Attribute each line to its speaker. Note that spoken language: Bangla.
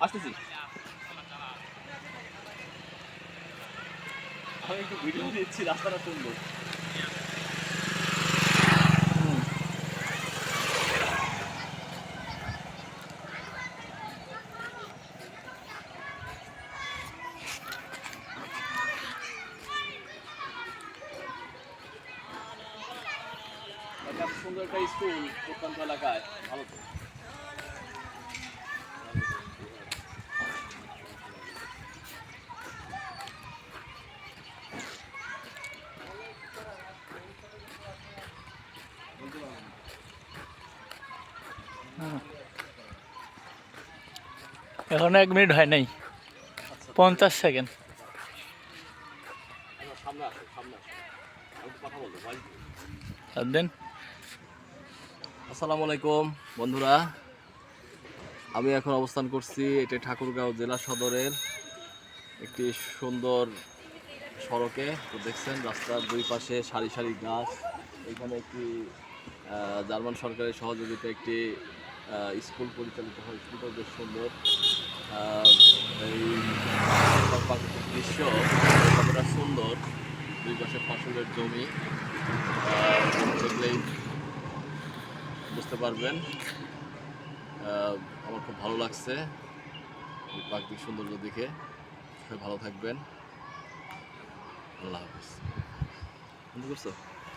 Speaker 1: আসতেছি। আমি একটু ভিডিও দিচ্ছি, রাস্তাটা সুন্দর। এত সুন্দর একটা স্কুল প্রত্যন্ত এলাকায়, ভালো তো।
Speaker 2: এখনো 1 মিনিট হয় নাই, 50 সেকেন্ড।
Speaker 1: সামনে আসো, সামনে আসো, আমি একটু কথা বলবো ভাই।
Speaker 2: আর দেন
Speaker 1: আসসালামু আলাইকুম বন্ধুরা, আমি এখন অবস্থান করছি এটা ঠাকুরগাঁও জেলা সদরের একটি সুন্দর সড়কে। তো দেখছেন রাস্তার দুই পাশে সারি সারি গাছ। এখানে একটি জার্মান সরকারের সহযোগিতায় একটি স্কুল পরিচালিত হয়। স্কুলটাও বেশ সুন্দর। এই প্রাকৃতিক দৃশ্য কতটা সুন্দর, দুই পাশে ফসলের জমি, দেখলেই বুঝতে পারবেন। আমার খুব ভালো লাগছে এই প্রাকৃতিক সৌন্দর্য দেখে। সবাই ভালো থাকবেন, আল্লাহ হাফিজ। বন্ধ করছো?